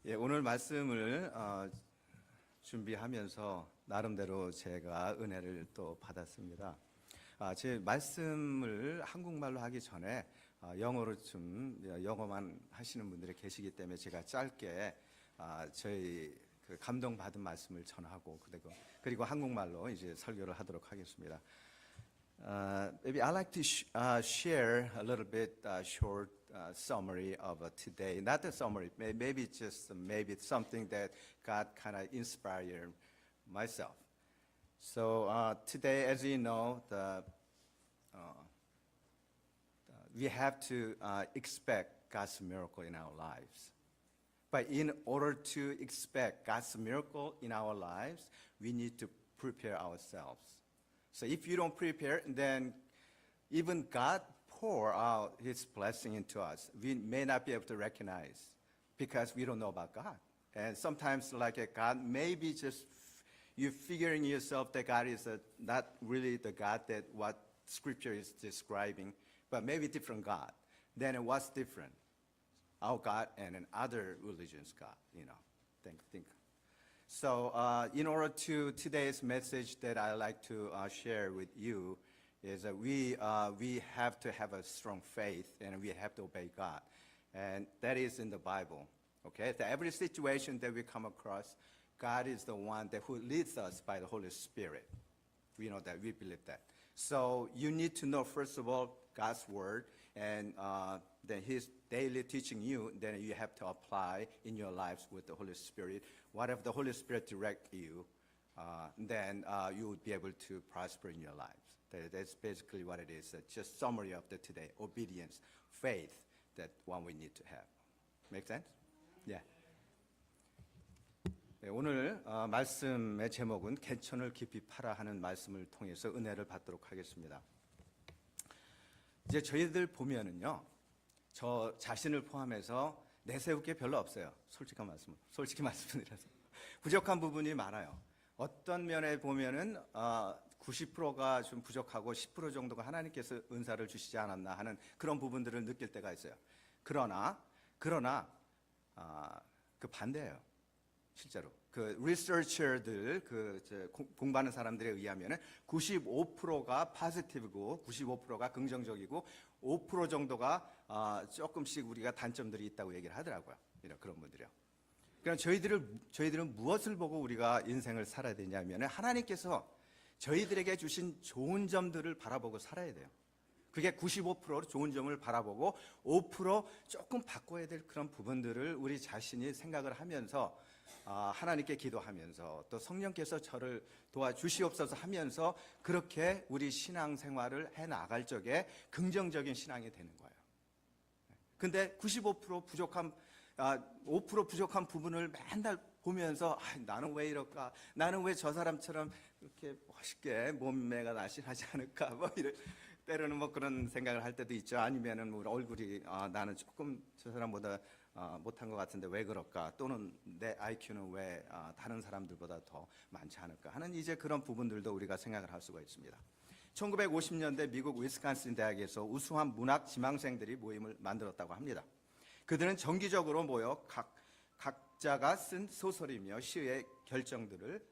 예, 오늘 말씀을 준비하면서 나름대로 제가 은혜를 또 받았습니다. 제 말씀을 한국말로 하기 전에 영어로 좀 영어만 하시는 분들이 계시기 때문에 제가 짧게 저희 그 감동받은 말씀을 전하고 그리고 한국말로 이제 설교를 하도록 하겠습니다. Maybe I'd like to share a little bit short summary of today. Not the summary, maybe just maybe something that God kind of inspired myself. So today, as you know, we have to expect God's miracle in our lives. But in order to expect God's miracle in our lives, we need to prepare ourselves. So if you don't prepare, then even God pour out His blessing into us. We may not be able to recognize because we don't know about God. And sometimes like God, maybe just you figuring yourself that God is not really the God that what Scripture is describing, but maybe different God. Then what's different? Our God and another religion's God, think. So in order to today's message that I like to share with you is that we have to have a strong faith and we have to obey God. And that is in the Bible, okay? So every situation that we come across, God is the one who leads us by the Holy Spirit. We know that, we believe that. So you need to know, first of all, God's Word, and then His daily teaching you, then you have to apply in your lives with the Holy Spirit. Whatever the Holy Spirit direct you, then you would be able to prosper in your lives. That's basically what it is. Just summary of the today: obedience, faith, that one we need to have. Make sense? Yeah. 네, 오늘 말씀의 제목은 개천을 깊이 파라 하는 말씀을 통해서 은혜를 받도록 하겠습니다. 이제 저희들 보면은요, 저 자신을 포함해서 내세울 게 별로 없어요. 솔직히 말씀드려서 부족한 부분이 많아요. 어떤 면에 보면은 90%가 좀 부족하고 10% 정도가 하나님께서 은사를 주시지 않았나 하는 그런 부분들을 느낄 때가 있어요. 그러나 그 반대예요. 실제로 그 리서처들 공부하는 사람들에 의하면은 95%가 포지티브고 95%가 긍정적이고 5% 정도가 조금씩 우리가 단점들이 있다고 얘기를 하더라고요. 그런 분들이요. 그럼 저희들은 무엇을 보고 우리가 인생을 살아야 되냐면은 하나님께서 저희들에게 주신 좋은 점들을 바라보고 살아야 돼요. 그게 95% 좋은 점을 바라보고 5% 조금 바꿔야 될 그런 부분들을 우리 자신이 생각을 하면서 하나님께 기도하면서 또 성령께서 저를 도와주시옵소서 하면서 그렇게 우리 신앙생활을 해나갈 적에 긍정적인 신앙이 되는 거예요. 근데 95% 부족한 5% 부족한 부분을 맨날 보면서 나는 왜 이럴까? 나는 왜 저 사람처럼 이렇게 멋있게 몸매가 날씬하지 않을까? 때로는 그런 생각을 할 때도 있죠. 아니면은 얼굴이 나는 조금 저 사람보다 못한 것 같은데 왜 그럴까? 또는 내 IQ는 왜 다른 사람들보다 더 많지 않을까? 하는 이제 그런 부분들도 우리가 생각을 할 수가 있습니다. 1950년대 미국 위스콘신 대학에서 우수한 문학 지망생들이 모임을 만들었다고 합니다. 그들은 정기적으로 모여 각자가 쓴 소설이며 시의 결정들을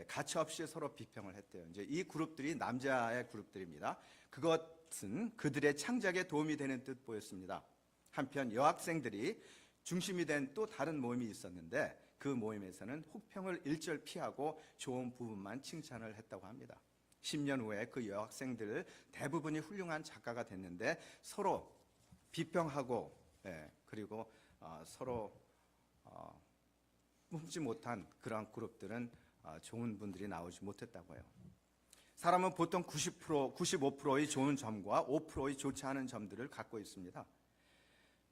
가차없이 서로 비평을 했대요. 이제 이 그룹들이 남자의 그룹들입니다. 그것은 그들의 창작에 도움이 되는 듯 보였습니다. 한편 여학생들이 중심이 된 또 다른 모임이 있었는데 그 모임에서는 혹평을 일절 피하고 좋은 부분만 칭찬을 했다고 합니다. 10년 후에 그 여학생들 대부분이 훌륭한 작가가 됐는데 서로 비평하고 그리고 서로 품지 못한 그러한 그룹들은 좋은 분들이 나오지 못했다고 해요. 사람은 보통 95%의 좋은 점과 5%의 좋지 않은 점들을 갖고 있습니다.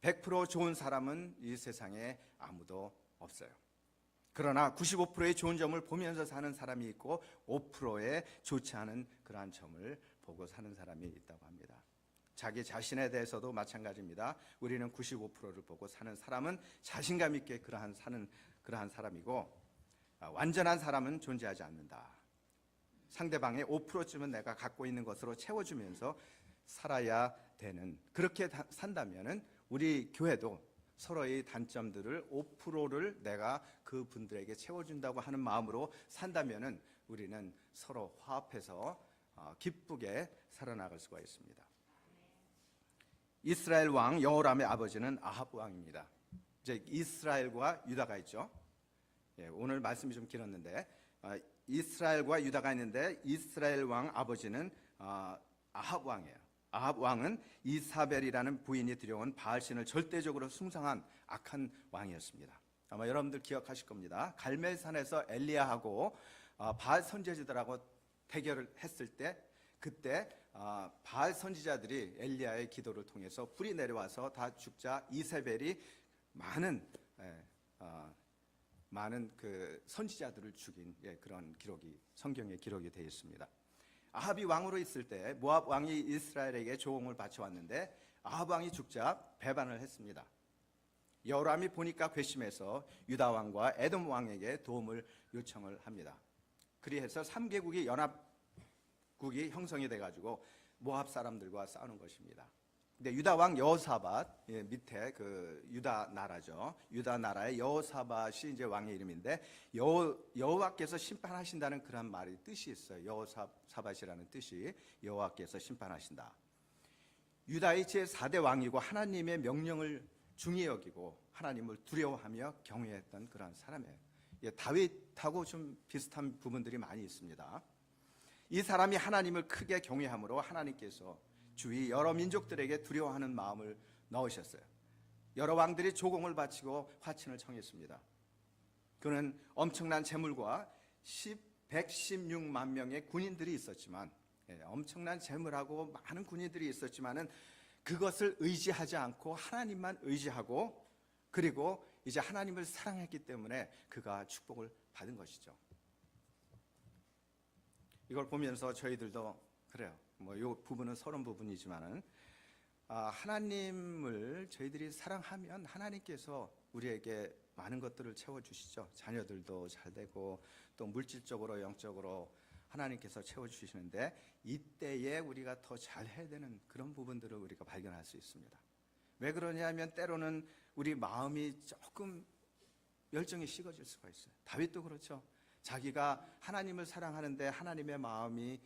100% 좋은 사람은 이 세상에 아무도 없어요. 그러나 95%의 좋은 점을 보면서 사는 사람이 있고 5%의 좋지 않은 그러한 점을 보고 사는 사람이 있다고 합니다. 자기 자신에 대해서도 마찬가지입니다. 우리는 95%를 보고 사는 사람은 자신감 있게 그러한 사람이고 완전한 사람은 존재하지 않는다. 상대방의 5%쯤은 내가 갖고 있는 것으로 채워주면서 살아야 되는, 그렇게 산다면은 우리 교회도 서로의 단점들을 5%를 내가 그분들에게 채워준다고 하는 마음으로 산다면은 우리는 서로 화합해서 기쁘게 살아나갈 수가 있습니다. 이스라엘 왕 여호람의 아버지는 아합 왕입니다. 이제 이스라엘과 유다가 있죠. 오늘 말씀이 좀 길었는데 이스라엘과 유다가 있는데 이스라엘 왕 아버지는 아합 왕이에요. 아합 왕은 이사벨이라는 부인이 들여온 바알신을 절대적으로 숭상한 악한 왕이었습니다. 아마 여러분들 기억하실 겁니다. 갈멜산에서 엘리야하고 바알 선지자들하고 대결을 했을 때 그때 바알 선지자들이 엘리야의 기도를 통해서 불이 내려와서 다 죽자 이세벨이 많은 그 선지자들을 죽인 그런 기록이 성경에 기록이 되어 있습니다. 아합이 왕으로 있을 때 모압 왕이 이스라엘에게 조공을 바쳐왔는데 아합 왕이 죽자 배반을 했습니다. 여호람이 보니까 괘씸해서 유다 왕과 에돔 왕에게 도움을 요청을 합니다. 그리해서 3개국이 연합국이 형성이 돼가지고 모압 사람들과 싸우는 것입니다. 근데 유다 왕 여호사밧 밑에 그 유다 나라죠. 유다 나라의 여호사밧이 이제 왕의 이름인데 여호와께서 심판하신다는 그런 말이 뜻이 있어요. 여호사밧이라는 뜻이 여호와께서 심판하신다. 유다의 제4대 왕이고 하나님의 명령을 중히 여기고 하나님을 두려워하며 경외했던 그런 사람이에요. 다윗하고 좀 비슷한 부분들이 많이 있습니다. 이 사람이 하나님을 크게 경외함으로 하나님께서 주위 여러 민족들에게 두려워하는 마음을 넣으셨어요. 여러 왕들이 조공을 바치고 화친을 청했습니다. 그는 엄청난 재물과 116만 명의 군인들이 있었지만 엄청난 재물하고 많은 군인들이 있었지만은 그것을 의지하지 않고 하나님만 의지하고 그리고 이제 하나님을 사랑했기 때문에 그가 축복을 받은 것이죠. 이걸 보면서 저희들도 그래요. 이 부분은 서론 부분이지만은 하나님을 저희들이 사랑하면 하나님께서 우리에게 많은 것들을 채워주시죠. 자녀들도 잘 되고 또 물질적으로 영적으로 하나님께서 채워주시는데 이때에 우리가 더 잘해야 되는 그런 부분들을 우리가 발견할 수 있습니다. 왜 그러냐면 때로는 우리 마음이 조금 열정이 식어질 수가 있어요. 다윗도 그렇죠. 자기가 하나님을 사랑하는데 하나님의 마음이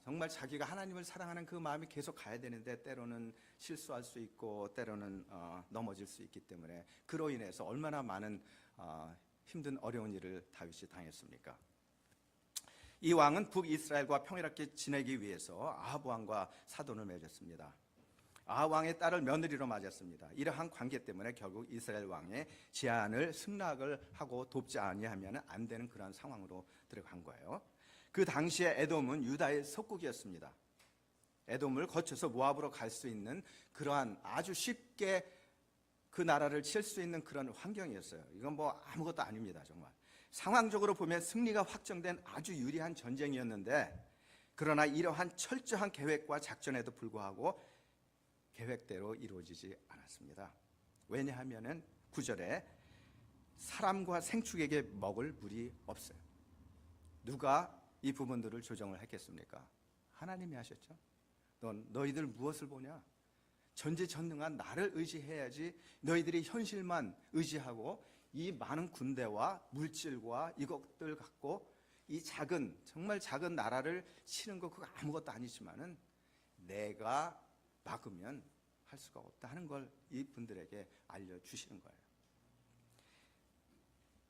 정말 자기가 하나님을 사랑하는 그 마음이 계속 가야 되는데 때로는 실수할 수 있고 때로는 넘어질 수 있기 때문에 그로 인해서 얼마나 많은 힘든 어려운 일을 다윗이 당했습니까? 이 왕은 북이스라엘과 평화롭게 지내기 위해서 아합 왕과 사돈을 맺었습니다. 아합 왕의 딸을 며느리로 맞았습니다. 이러한 관계 때문에 결국 이스라엘 왕의 제안을 승낙을 하고 돕지 아니하면 안 되는 그런 상황으로 들어간 거예요. 그 당시에 에돔은 유다의 속국이었습니다. 에돔을 거쳐서 모압으로 갈 수 있는 그러한 아주 쉽게 그 나라를 칠 수 있는 그런 환경이었어요. 이건 아무것도 아닙니다. 정말 상황적으로 보면 승리가 확정된 아주 유리한 전쟁이었는데 그러나 이러한 철저한 계획과 작전에도 불구하고 계획대로 이루어지지 않았습니다. 왜냐하면 9절에 사람과 생축에게 먹을 물이 없어요. 누가 이 부분들을 조정을 했겠습니까? 하나님이 하셨죠. 너희들 무엇을 보냐? 전지전능한 나를 의지해야지. 너희들이 현실만 의지하고 이 많은 군대와 물질과 이것들 갖고 이 정말 작은 나라를 치는 거 그거 아무것도 아니지만은 내가 막으면 할 수가 없다 하는 걸 이분들에게 알려주시는 거예요.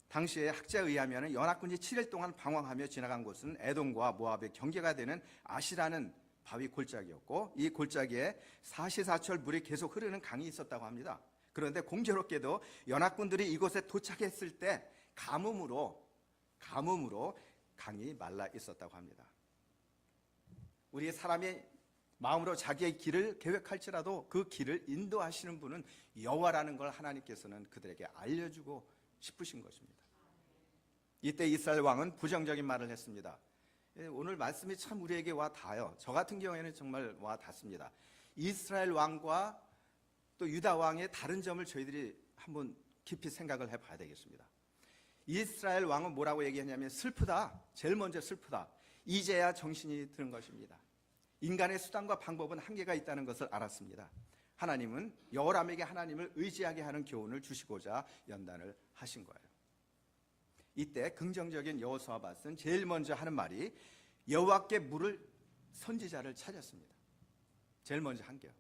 당시에 학자에 의하면 연합군이 7일 동안 방황하며 지나간 곳은 에돔과 모압의 경계가 되는 아시라는 바위 골짜기였고 이 골짜기에 사시사철 물이 계속 흐르는 강이 있었다고 합니다. 그런데 공교롭게도 연합군들이 이곳에 도착했을 때 가뭄으로 강이 말라 있었다고 합니다. 우리 사람이 마음으로 자기의 길을 계획할지라도 그 길을 인도하시는 분은 여호와라는 걸 하나님께서는 그들에게 알려주고 싶으신 것입니다. 이때 이스라엘 왕은 부정적인 말을 했습니다. 오늘 말씀이 참 우리에게 와 닿아요. 저 같은 경우에는 정말 와 닿습니다. 이스라엘 왕과 또 유다 왕의 다른 점을 저희들이 한번 깊이 생각을 해봐야 되겠습니다. 이스라엘 왕은 뭐라고 얘기했냐면 슬프다. 제일 먼저 슬프다. 이제야 정신이 드는 것입니다. 인간의 수단과 방법은 한계가 있다는 것을 알았습니다. 하나님은 여호람에게 하나님을 의지하게 하는 교훈을 주시고자 연단을 하신 거예요. 이때 긍정적인 여호사밧은 제일 먼저 하는 말이 여호와께 물을 선지자를 찾았습니다. 제일 먼저 한 게요.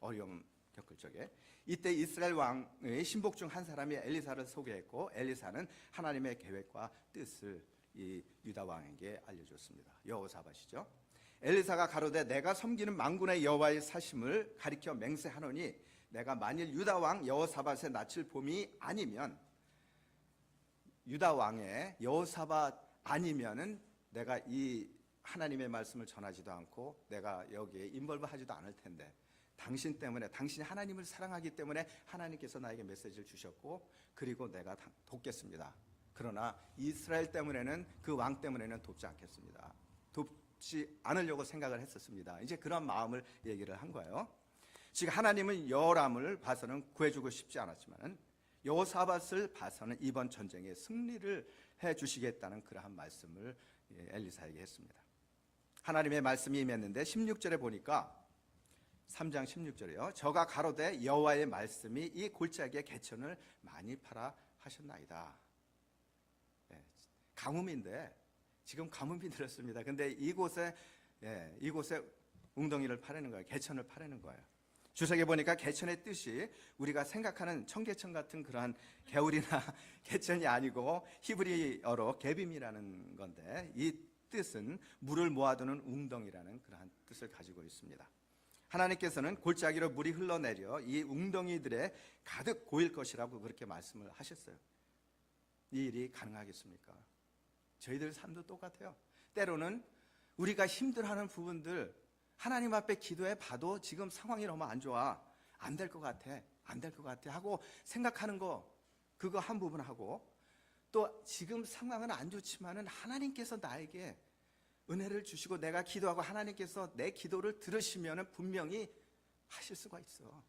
어려움 겪을 적에. 이때 이스라엘 왕의 신복 중 한 사람이 엘리사를 소개했고 엘리사는 하나님의 계획과 뜻을 이 유다 왕에게 알려줬습니다. 여호사밧이죠. 엘리사가 가로되 내가 섬기는 만군의 여호와의 사심을 가리켜 맹세하노니 내가 만일 유다 왕 여호사밧의 낯을 봄이 아니면 유다 왕의 여호사밧 아니면은 내가 이 하나님의 말씀을 전하지도 않고 내가 여기에 인벌브하지도 않을 텐데 당신 때문에 당신이 하나님을 사랑하기 때문에 하나님께서 나에게 메시지를 주셨고 그리고 내가 돕겠습니다. 그러나 이스라엘 때문에는 그 왕 때문에는 돕지 않겠습니다. 돕지 않으려고 생각을 했었습니다. 이제 그런 마음을 얘기를 한 거예요. 지금 하나님은 여호람을 봐서는 구해주고 싶지 않았지만 여호사밧을 봐서는 이번 전쟁에 승리를 해주시겠다는 그러한 말씀을 엘리사에게 했습니다. 하나님의 말씀이 임했는데 16절에 보니까 3장 16절에요. 저가 가로되 여호와의 말씀이 이 골짜기의 개천을 많이 팔아 하셨나이다. 가뭄인데 지금 가뭄이 들었습니다. 근데 이곳에 웅덩이를 파려는 거예요. 개천을 파려는 거예요. 주석에 보니까 개천의 뜻이 우리가 생각하는 청개천 같은 그러한 개울이나 개천이 아니고 히브리어로 게빔이라는 건데 이 뜻은 물을 모아두는 웅덩이라는 그러한 뜻을 가지고 있습니다. 하나님께서는 골짜기로 물이 흘러내려 이 웅덩이들에 가득 고일 것이라고 그렇게 말씀을 하셨어요. 이 일이 가능하겠습니까? 저희들 삶도 똑같아요. 때로는 우리가 힘들어하는 부분들 하나님 앞에 기도해 봐도 지금 상황이 너무 안 좋아. 안 될 것 같아. 안 될 것 같아 하고 생각하는 거 그거 한 부분 하고 또 지금 상황은 안 좋지만은 하나님께서 나에게 은혜를 주시고 내가 기도하고 하나님께서 내 기도를 들으시면은 분명히 하실 수가 있어.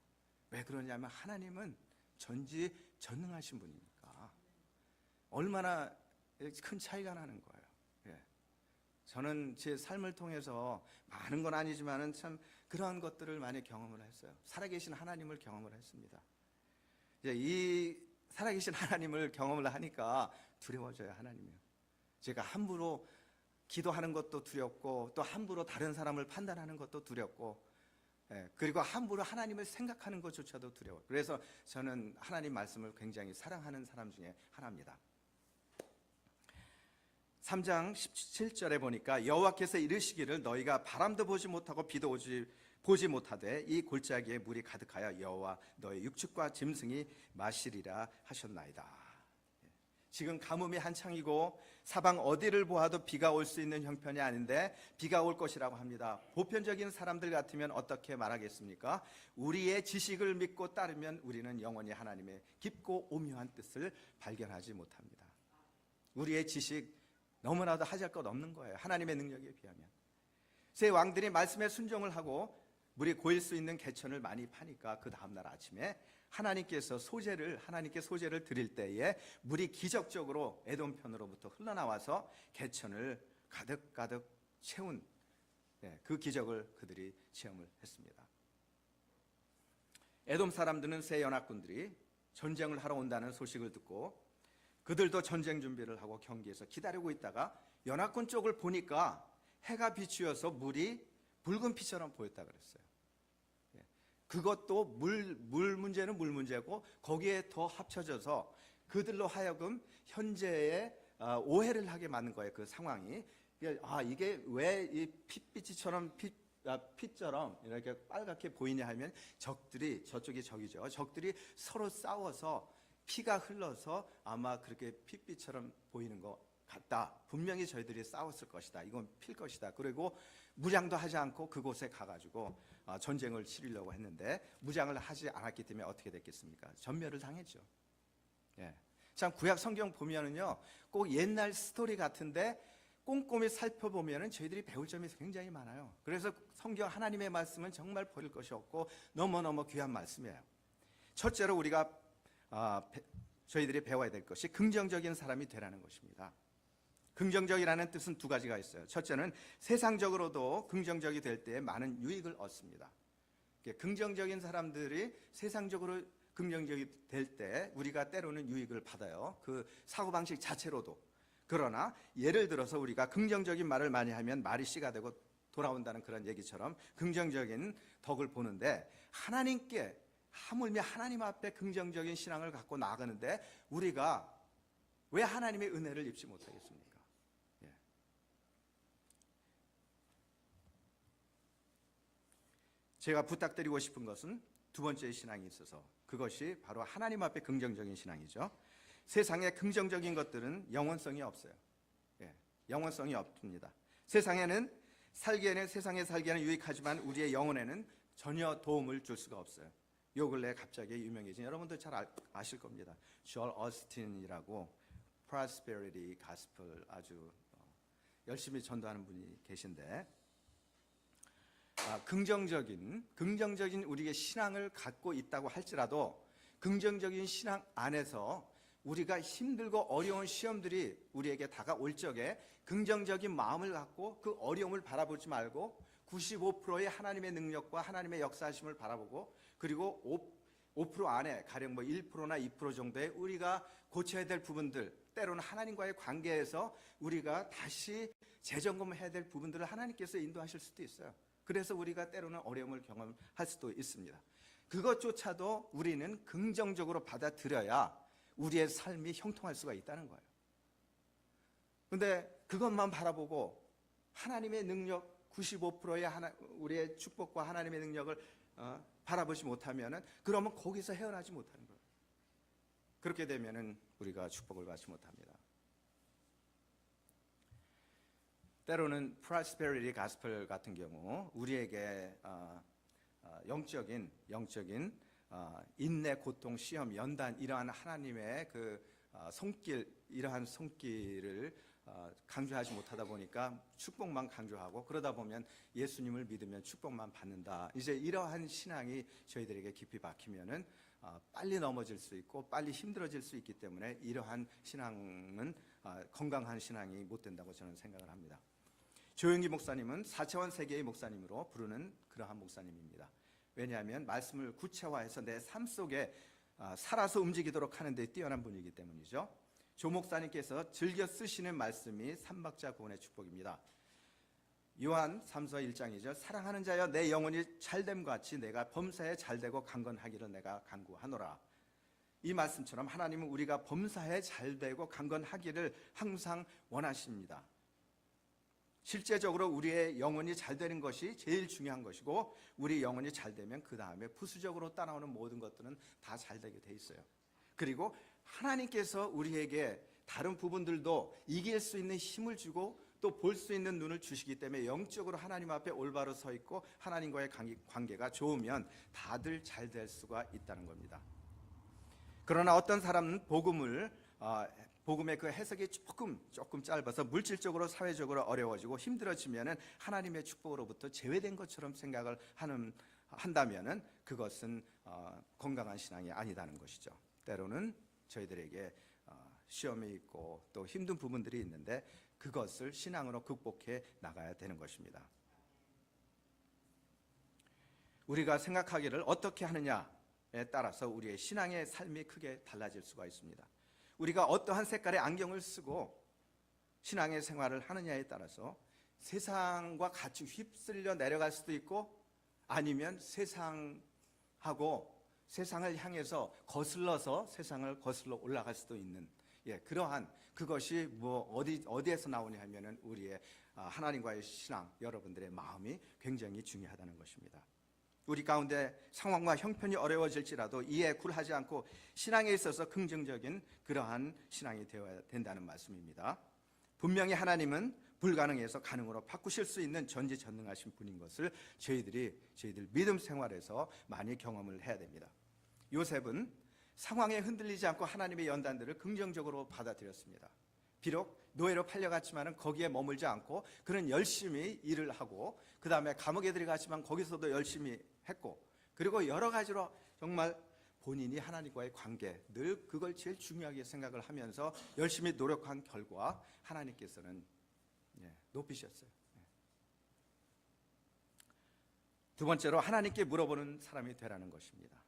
왜 그러냐면 하나님은 전지전능하신 분이니까. 얼마나 큰 차이가 나는 거예요. 저는 제 삶을 통해서 많은 건 아니지만은 참 그러한 것들을 많이 경험을 했어요. 살아계신 하나님을 경험을 했습니다. 이제 이 살아계신 하나님을 경험을 하니까 두려워져요. 하나님이요. 제가 함부로 기도하는 것도 두렵고 또 함부로 다른 사람을 판단하는 것도 두렵고 그리고 함부로 하나님을 생각하는 것조차도 두려워요. 그래서 저는 하나님 말씀을 굉장히 사랑하는 사람 중에 하나입니다. 3장 17절에 보니까 여호와께서 이르시기를 너희가 바람도 보지 못하고 비도 보지 못하되 이 골짜기에 물이 가득하여 여호와 너희 육축과 짐승이 마시리라 하셨나이다. 지금 가뭄이 한창이고 사방 어디를 보아도 비가 올 수 있는 형편이 아닌데 비가 올 것이라고 합니다. 보편적인 사람들 같으면 어떻게 말하겠습니까? 우리의 지식을 믿고 따르면 우리는 영원히 하나님의 깊고 오묘한 뜻을 발견하지 못합니다. 우리의 지식 너무나도 하실 것 없는 거예요. 하나님의 능력에 비하면. 새 왕들이 말씀에 순종을 하고 물이 고일 수 있는 개천을 많이 파니까 그 다음날 아침에 하나님께 소재를 드릴 때에 물이 기적적으로 에돔 편으로부터 흘러나와서 개천을 가득 채운 그 기적을 그들이 체험을 했습니다. 에돔 사람들은 새 연합군들이 전쟁을 하러 온다는 소식을 듣고 그들도 전쟁 준비를 하고 경계에서 기다리고 있다가 연합군 쪽을 보니까 해가 비추어서 물이 붉은 피처럼 보였다 그랬어요. 그것도 물 문제는 물 문제고 거기에 더 합쳐져서 그들로 하여금 현재의 오해를 하게 만든 거예요. 그 상황이 이게 왜 이 pit처럼 이렇게 빨갛게 보이냐 하면 적들이 저쪽이 적이죠. 적들이 서로 싸워서 피가 흘러서 아마 그렇게 핏빛처럼 보이는 것 같다. 분명히 저희들이 싸웠을 것이다. 이건 필 것이다. 그리고 무장도 하지 않고 그곳에 가가지고 전쟁을 치르려고 했는데 무장을 하지 않았기 때문에 어떻게 됐겠습니까? 전멸을 당했죠. 참 구약 성경 보면은요, 꼭 옛날 스토리 같은데 꼼꼼히 살펴보면은 저희들이 배울 점이 굉장히 많아요. 그래서 성경 하나님의 말씀은 정말 버릴 것이 없고 너무너무 귀한 말씀이에요. 첫째로 우리가 저희들이 배워야 될 것이 긍정적인 사람이 되라는 것입니다. 긍정적이라는 뜻은 두 가지가 있어요. 첫째는 세상적으로도 긍정적이 될 때 많은 유익을 얻습니다. 긍정적인 사람들이 세상적으로 긍정적이 될 때 우리가 때로는 유익을 받아요. 그 사고방식 자체로도. 그러나 예를 들어서 우리가 긍정적인 말을 많이 하면 말이 씨가 되고 돌아온다는 그런 얘기처럼 긍정적인 덕을 보는데, 하나님께 하물며 하나님 앞에 긍정적인 신앙을 갖고 나가는데 우리가 왜 하나님의 은혜를 입지 못하겠습니까? 예. 제가 부탁드리고 싶은 것은 두 번째 신앙이 있어서, 그것이 바로 하나님 앞에 긍정적인 신앙이죠. 세상에 긍정적인 것들은 영원성이 없어요. 예, 영원성이 없습니다. 세상에 살기에는 유익하지만 우리의 영혼에는 전혀 도움을 줄 수가 없어요. 요 근래 갑자기 유명해진, 여러분들 잘 아실 겁니다. 조엘 오스틴이라고 Prosperity Gospel 아주 열심히 전도하는 분이 계신데, 긍정적인 우리의 신앙을 갖고 있다고 할지라도 긍정적인 신앙 안에서 우리가 힘들고 어려운 시험들이 우리에게 다가올 적에 긍정적인 마음을 갖고 그 어려움을 바라보지 말고 95%의 하나님의 능력과 하나님의 역사하심을 바라보고, 그리고 5% 안에 가령 1%나 2% 정도의 우리가 고쳐야 될 부분들, 때로는 하나님과의 관계에서 우리가 다시 재점검해야 될 부분들을 하나님께서 인도하실 수도 있어요. 그래서 우리가 때로는 어려움을 경험할 수도 있습니다. 그것조차도 우리는 긍정적으로 받아들여야 우리의 삶이 형통할 수가 있다는 거예요. 그런데 그것만 바라보고 하나님의 능력 95%의 우리의 축복과 하나님의 능력을 바라보지 못하면, 그러면 거기서 헤어나지 못하는 거예요. 그렇게 되면 우리가 축복을 받지 못합니다. 때로는 프로스페리티 가스펠 같은 경우 우리에게 영적인 인내, 고통, 시험, 연단, 이러한 하나님의 그 손길, 이러한 손길을 강조하지 못하다 보니까 축복만 강조하고, 그러다 보면 예수님을 믿으면 축복만 받는다, 이제 이러한 신앙이 저희들에게 깊이 박히면은 빨리 넘어질 수 있고 빨리 힘들어질 수 있기 때문에 이러한 신앙은 건강한 신앙이 못 된다고 저는 생각을 합니다. 조영기 목사님은 4차원 세계의 목사님으로 부르는 그러한 목사님입니다. 왜냐하면 말씀을 구체화해서 내 삶 속에 살아서 움직이도록 하는 데 뛰어난 분이기 때문이죠. 조 목사님께서 즐겨 쓰시는 말씀이 삼박자 구원의 축복입니다. 요한 3서 1장이죠. 사랑하는 자여 내 영혼이 잘됨과 같이 내가 범사에 잘되고 강건하기를 내가 간구하노라. 이 말씀처럼 하나님은 우리가 범사에 잘되고 강건하기를 항상 원하십니다. 실제적으로 우리의 영혼이 잘 되는 것이 제일 중요한 것이고, 우리 영혼이 잘 되면 그 다음에 부수적으로 따라오는 모든 것들은 다 잘 되게 돼 있어요. 그리고 하나님께서 우리에게 다른 부분들도 이길 수 있는 힘을 주고 또 볼 수 있는 눈을 주시기 때문에 영적으로 하나님 앞에 올바로 서 있고 하나님과의 관계가 좋으면 다들 잘 될 수가 있다는 겁니다. 그러나 어떤 사람은 복음의 그 해석이 조금 짧아서 물질적으로 사회적으로 어려워지고 힘들어지면은 하나님의 축복으로부터 제외된 것처럼 생각을 한다면은 그것은 건강한 신앙이 아니다는 것이죠. 때로는 저희들에게 시험이 있고 또 힘든 부분들이 있는데 그것을 신앙으로 극복해 나가야 되는 것입니다. 우리가 생각하기를 어떻게 하느냐에 따라서 우리의 신앙의 삶이 크게 달라질 수가 있습니다. 우리가 어떠한 색깔의 안경을 쓰고 신앙의 생활을 하느냐에 따라서 세상과 같이 휩쓸려 내려갈 수도 있고, 아니면 세상을 향해서 거슬러서 세상을 거슬러 올라갈 수도 있는, 그러한 그것이 어디에서 나오냐 하면은 우리의 하나님과의 신앙, 여러분들의 마음이 굉장히 중요하다는 것입니다. 우리 가운데 상황과 형편이 어려워질지라도 이에 굴하지 않고 신앙에 있어서 긍정적인 그러한 신앙이 되어야 된다는 말씀입니다. 분명히 하나님은 불가능해서 가능으로 바꾸실 수 있는 전지전능하신 분인 것을 저희들 믿음 생활에서 많이 경험을 해야 됩니다. 요셉은 상황에 흔들리지 않고 하나님의 연단들을 긍정적으로 받아들였습니다. 비록 노예로 팔려갔지만 거기에 머물지 않고 그는 열심히 일을 하고, 그 다음에 감옥에 들어갔지만 거기서도 열심히 했고, 그리고 여러 가지로 정말 본인이 하나님과의 관계, 늘 그걸 제일 중요하게 생각을 하면서 열심히 노력한 결과 하나님께서는 높이셨어요. 두 번째로 하나님께 물어보는 사람이 되라는 것입니다.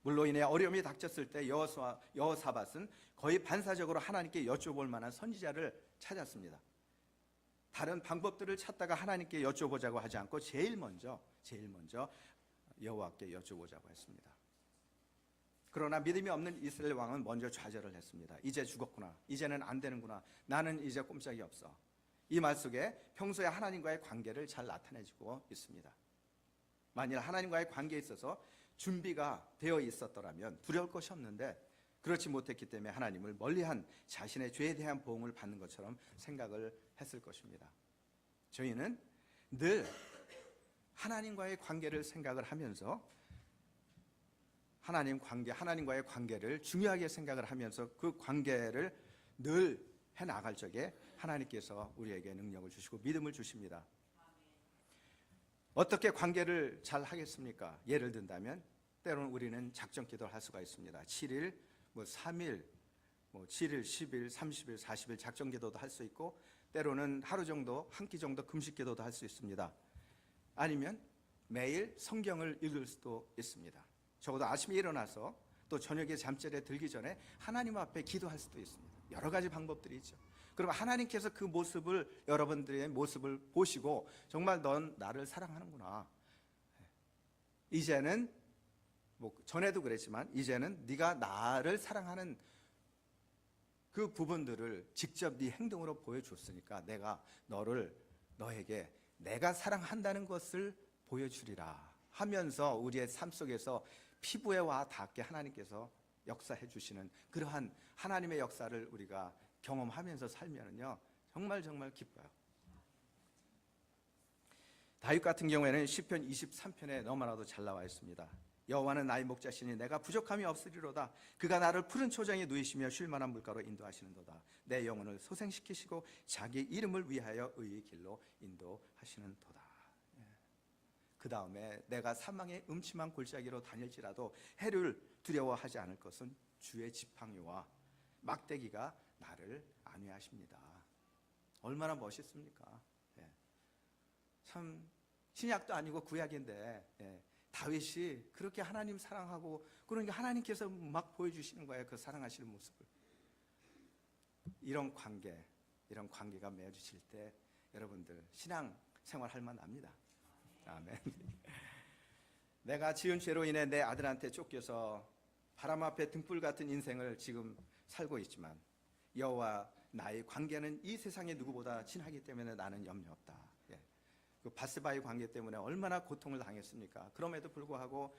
물로 인해 어려움이 닥쳤을 때 여호사밧은 거의 반사적으로 하나님께 여쭤볼 만한 선지자를 찾았습니다. 다른 방법들을 찾다가 하나님께 여쭤보자고 하지 않고 제일 먼저 여호와께 여쭤보자고 했습니다. 그러나 믿음이 없는 이스라엘 왕은 먼저 좌절을 했습니다. 이제 죽었구나. 이제는 안 되는구나. 나는 이제 꼼짝이 없어. 이 말 속에 평소에 하나님과의 관계를 잘 나타내주고 있습니다. 만일 하나님과의 관계에 있어서 준비가 되어 있었더라면 두려울 것이 없는데 그렇지 못했기 때문에 하나님을 멀리한 자신의 죄에 대한 보응을 받는 것처럼 생각을 했을 것입니다. 저희는 늘 하나님과의 관계를 생각을 하면서 하나님과의 관계를 중요하게 생각을 하면서 그 관계를 늘 해나갈 적에 하나님께서 우리에게 능력을 주시고 믿음을 주십니다. 어떻게 관계를 잘 하겠습니까? 예를 든다면 때로는 우리는 작정 기도를 할 수가 있습니다. 7일, 3일, 7일, 10일, 30일, 40일 작정 기도도 할 수 있고 때로는 하루 정도, 한 끼 정도 금식 기도도 할 수 있습니다. 아니면 매일 성경을 읽을 수도 있습니다. 적어도 아침에 일어나서 또 저녁에 잠자리에 들기 전에 하나님 앞에 기도할 수도 있습니다. 여러 가지 방법들이 있죠. 그리고 하나님께서 그 모습을, 여러분들의 모습을 보시고 정말 넌 나를 사랑하는구나. 이제는 전에도 그랬지만 이제는 네가 나를 사랑하는 그 부분들을 직접 네 행동으로 보여줬으니까 내가 너에게 내가 사랑한다는 것을 보여주리라 하면서 우리의 삶 속에서 피부에 와 닿게 하나님께서 역사해 주시는 그러한 하나님의 역사를 우리가 경험하면서 살면은요 정말 기뻐요. 다윗 같은 경우에는 시편 23편에 너무나도 잘 나와 있습니다. 여호와는 나의 목자시니 내가 부족함이 없으리로다. 그가 나를 푸른 초장에 누이시며 쉴 만한 물가로 인도하시는도다. 내 영혼을 소생시키시고 자기 이름을 위하여 의의 길로 인도하시는도다. 그 다음에 내가 사망의 음침한 골짜기로 다닐지라도 해를 두려워하지 않을 것은 주의 지팡이와 막대기가 나를 안위하십니다. 얼마나 멋있습니까? 참 신약도 아니고 구약인데 다윗이 그렇게 하나님 사랑하고 그러니까 하나님께서 막 보여주시는 거예요. 그 사랑하시는 모습을. 이런 관계가 맺어지실 때 여러분들 신앙 생활할 만합니다. 아멘. 내가 지은 죄로 인해 내 아들한테 쫓겨서 바람 앞에 등불 같은 인생을 지금 살고 있지만 여호와 나의 관계는 이 세상의 누구보다 진하기 때문에 나는 염려 없다. 그 바스바의 관계 때문에 얼마나 고통을 당했습니까? 그럼에도 불구하고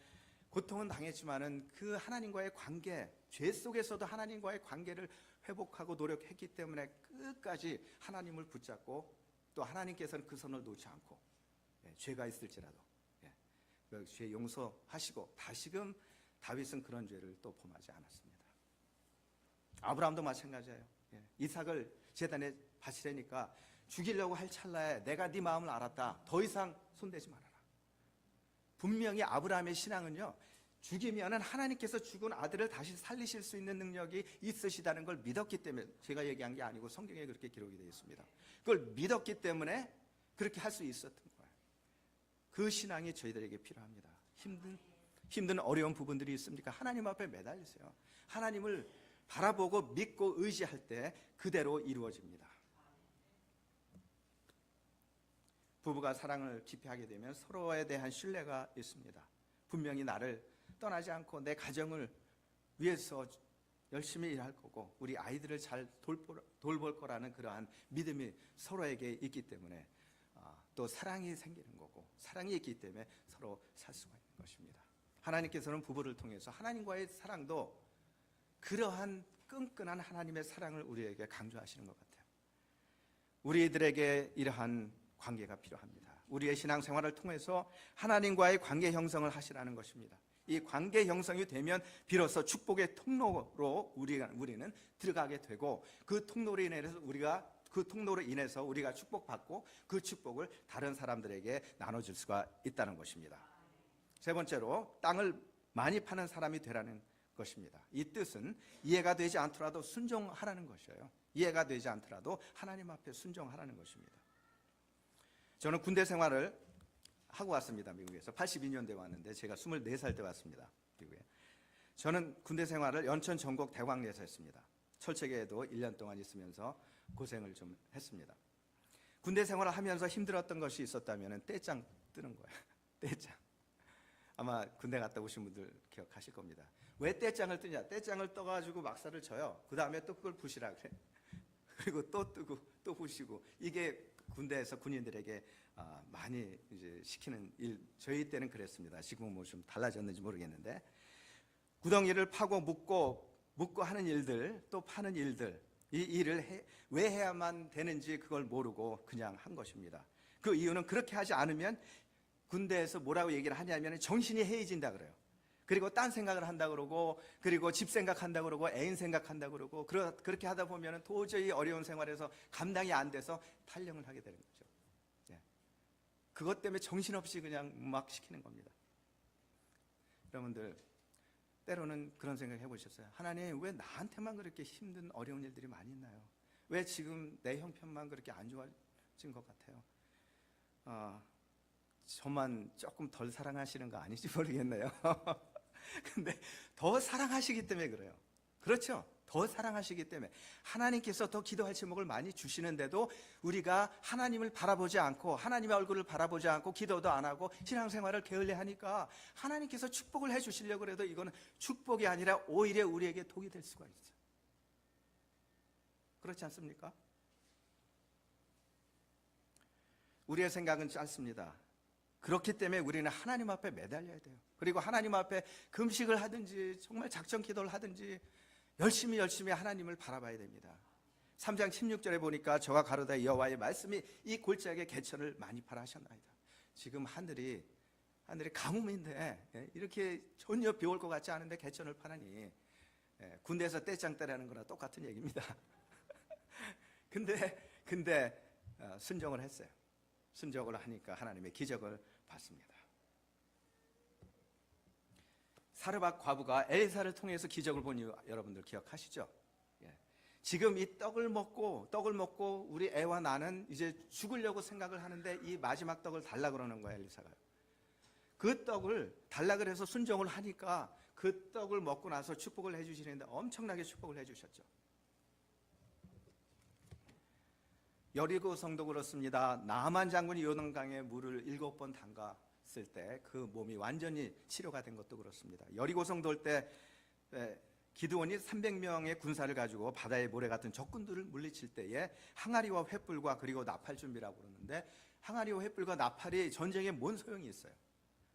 고통은 당했지만은 그 하나님과의 관계, 죄 속에서도 하나님과의 관계를 회복하고 노력했기 때문에 끝까지 하나님을 붙잡고 또 하나님께서는 그 손을 놓지 않고 죄가 있을지라도 그 죄 용서하시고 다시금 다윗은 그런 죄를 또 범하지 않았습니다. 아브라함도 마찬가지예요. 이삭을 제단에 바치려니까 죽이려고 할 찰나에 내가 네 마음을 알았다. 더 이상 손대지 말아라. 분명히 아브라함의 신앙은요, 죽이면은 하나님께서 죽은 아들을 다시 살리실 수 있는 능력이 있으시다는 걸 믿었기 때문에, 제가 얘기한 게 아니고 성경에 그렇게 기록이 되어 있습니다. 그걸 믿었기 때문에 그렇게 할 수 있었던 거예요. 그 신앙이 저희들에게 필요합니다. 힘든 어려운 부분들이 있습니까? 하나님 앞에 매달리세요. 하나님을 바라보고 믿고 의지할 때 그대로 이루어집니다. 부부가 사랑을 깊이 하게 되면 서로에 대한 신뢰가 있습니다. 분명히 나를 떠나지 않고 내 가정을 위해서 열심히 일할 거고 우리 아이들을 잘 돌볼 거라는 그러한 믿음이 서로에게 있기 때문에 또 사랑이 생기는 거고, 사랑이 있기 때문에 서로 살 수가 있는 것입니다. 하나님께서는 부부를 통해서 하나님과의 사랑도 그러한 끈끈한 하나님의 사랑을 우리에게 강조하시는 것 같아요. 우리들에게 이러한 관계가 필요합니다. 우리의 신앙생활을 통해서 하나님과의 관계 형성을 하시라는 것입니다. 이 관계 형성이 되면 비로소 축복의 통로로 우리는 들어가게 되고 그 통로로 인해서 우리가 축복받고 그 축복을 다른 사람들에게 나눠줄 수가 있다는 것입니다. 세 번째로 땅을 많이 파는 사람이 되라는 것입니다. 이 뜻은 이해가 되지 않더라도 순종하라는 것이에요. 이해가 되지 않더라도 하나님 앞에 순종하라는 것입니다. 저는 군대 생활을 하고 왔습니다. 미국에서 82년도에 왔는데 제가 24살 때 왔습니다. 미국에. 저는 군대 생활을 연천 전곡 대광리에서 했습니다. 철책에도 1년 동안 있으면서 고생을 좀 했습니다. 군대 생활을 하면서 힘들었던 것이 있었다면 떼짱 뜨는 거예요. 떼짱. 아마 군대 갔다 오신 분들 기억하실 겁니다. 왜 떼짱을 뜨냐? 떼짱을 떠가지고 막사를 쳐요. 그 다음에 또 그걸 부시라 그래. 그리고 또 뜨고 또 부시고, 이게 군대에서 군인들에게 많이 이제 시키는 일. 저희 때는 그랬습니다. 지금은 뭐 좀 달라졌는지 모르겠는데, 구덩이를 파고 묻고 하는 일들, 또 파는 일들, 이 일을 왜 해야만 되는지 그걸 모르고 그냥 한 것입니다. 그 이유는 그렇게 하지 않으면 군대에서 뭐라고 얘기를 하냐면 정신이 해이진다 그래요. 그리고 딴 생각을 한다 그러고, 그리고 집 생각한다 그러고, 애인 생각한다 그러고, 그렇게 하다 보면 도저히 어려운 생활에서 감당이 안 돼서 탈영을 하게 되는 거죠. 예. 그것 때문에 정신없이 그냥 막 시키는 겁니다. 여러분들, 때로는 그런 생각 해보셨어요? 하나님, 왜 나한테만 그렇게 힘든 어려운 일들이 많이 있나요? 왜 지금 내 형편만 그렇게 안 좋아진 것 같아요? 저만 조금 덜 사랑하시는 거 아닌지 모르겠네요. 근데 더 사랑하시기 때문에 그래요. 그렇죠? 더 사랑하시기 때문에 하나님께서 더 기도할 제목을 많이 주시는데도 우리가 하나님을 바라보지 않고, 하나님의 얼굴을 바라보지 않고 기도도 안 하고 신앙생활을 게을리 하니까 하나님께서 축복을 해주시려고 해도 이거는 축복이 아니라 오히려 우리에게 독이 될 수가 있어요. 그렇지 않습니까? 우리의 생각은 짧습니다. 그렇기 때문에 우리는 하나님 앞에 매달려야 돼요. 그리고 하나님 앞에 금식을 하든지 정말 작정 기도를 하든지 열심히 하나님을 바라봐야 됩니다. 3장 16절에 보니까 저가 가로되 여호와의 말씀이 이 골짜기에 개천을 많이 파라 하셨나이다. 지금 하늘이 가뭄인데 이렇게 전혀 비 올 것 같지 않은데 개천을 파라니, 군대에서 떼짱 때라는 거나 똑같은 얘기입니다. 근데 순종을 했어요. 순종을 하니까 하나님의 기적을 봤습니다. 사르밧 과부가 엘리사를 통해서 기적을 본 이유 여러분들 기억하시죠? 예. 지금 이 떡을 먹고 우리 애와 나는 이제 죽으려고 생각을 하는데 이 마지막 떡을 달라 그러는 거예요, 엘리사가. 그 떡을 달라 그래서 순종을 하니까 그 떡을 먹고 나서 축복을 해주시는데 엄청나게 축복을 해주셨죠. 여리고 성도 그렇습니다. 나만 장군이 요단강에 물을 7번 담갔을 때 그 몸이 완전히 치료가 된 것도 그렇습니다. 여리고 성도 올 때 기드온이 300명의 군사를 가지고 바다의 모래 같은 적군들을 물리칠 때에 항아리와 횃불과 그리고 나팔 준비라고 그러는데, 항아리와 횃불과 나팔이 전쟁에 뭔 소용이 있어요?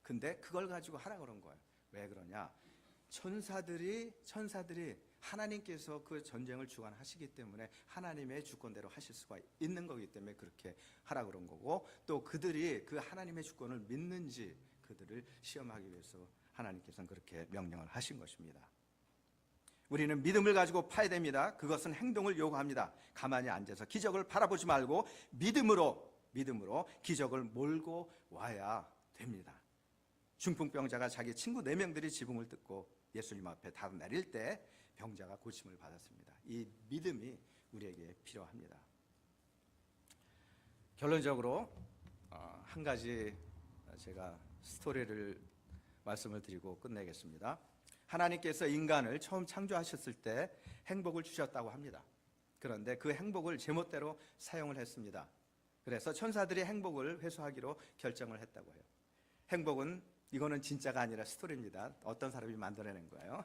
근데 그걸 가지고 하라 그런 거예요. 왜 그러냐? 천사들이 하나님께서 그 전쟁을 주관하시기 때문에 하나님의 주권대로 하실 수가 있는 거기 때문에 그렇게 하라 그런 거고, 또 그들이 그 하나님의 주권을 믿는지 그들을 시험하기 위해서 하나님께서는 그렇게 명령을 하신 것입니다. 우리는 믿음을 가지고 파야 됩니다. 그것은 행동을 요구합니다. 가만히 앉아서 기적을 바라보지 말고 믿음으로 기적을 몰고 와야 됩니다. 중풍병자가 자기 친구 4명들이 지붕을 뜯고 예수님 앞에 다 내릴 때 병자가 고침을 받았습니다. 이 믿음이 우리에게 필요합니다. 결론적으로 한 가지 제가 스토리를 말씀을 드리고 끝내겠습니다. 하나님께서 인간을 처음 창조하셨을 때 행복을 주셨다고 합니다. 그런데 그 행복을 제멋대로 사용을 했습니다. 그래서 천사들이 행복을 회수하기로 결정을 했다고 해요. 행복은, 이거는 진짜가 아니라 스토리입니다. 어떤 사람이 만들어낸 거예요.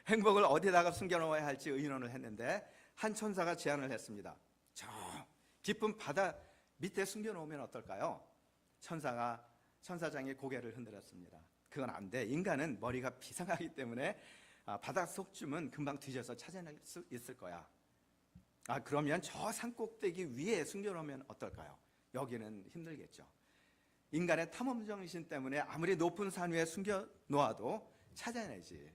행복을 어디다가 숨겨놓아야 할지 의논을 했는데 한 천사가 제안을 했습니다. 저 깊은 바다 밑에 숨겨놓으면 어떨까요? 천사장이 고개를 흔들었습니다. 그건 안 돼. 인간은 머리가 비상하기 때문에 바닷속 쯤은 금방 뒤져서 찾아낼 수 있을 거야. 그러면 저 산꼭대기 위에 숨겨놓으면 어떨까요? 여기는 힘들겠죠. 인간의 탐험정신 때문에 아무리 높은 산 위에 숨겨놓아도 찾아내지.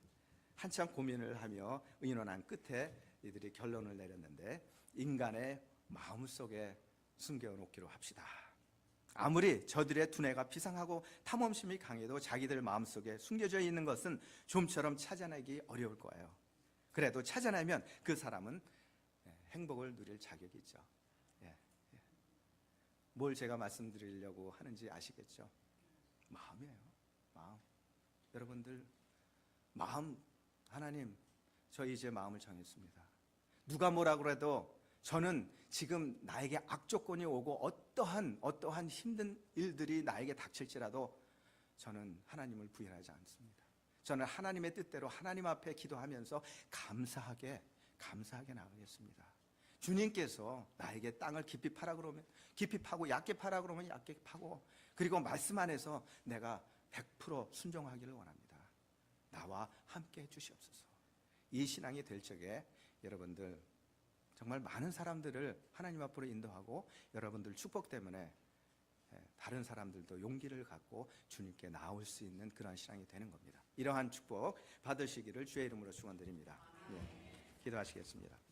한참 고민을 하며 의논한 끝에 이들이 결론을 내렸는데, 인간의 마음속에 숨겨놓기로 합시다. 아무리 저들의 두뇌가 비상하고 탐험심이 강해도 자기들 마음속에 숨겨져 있는 것은 좀처럼 찾아내기 어려울 거예요. 그래도 찾아내면 그 사람은 행복을 누릴 자격이 있죠. 뭘 제가 말씀드리려고 하는지 아시겠죠? 마음이에요. 마음. 여러분들 마음, 하나님, 저 이제 마음을 정했습니다. 누가 뭐라 그래도 저는 지금 나에게 악조건이 오고 어떠한 힘든 일들이 나에게 닥칠지라도 저는 하나님을 부인하지 않습니다. 저는 하나님의 뜻대로 하나님 앞에 기도하면서 감사하게 나가겠습니다. 주님께서 나에게 땅을 깊이 파라 그러면 깊이 파고 얕게 파라 그러면 얕게 파고, 그리고 말씀 안에서 내가 100% 순종하기를 원합니다. 나와 함께 해주시옵소서. 이 신앙이 될 적에 여러분들 정말 많은 사람들을 하나님 앞으로 인도하고 여러분들 축복 때문에 다른 사람들도 용기를 갖고 주님께 나올 수 있는 그런 신앙이 되는 겁니다. 이러한 축복 받으시기를 주의 이름으로 축원드립니다. 기도하시겠습니다.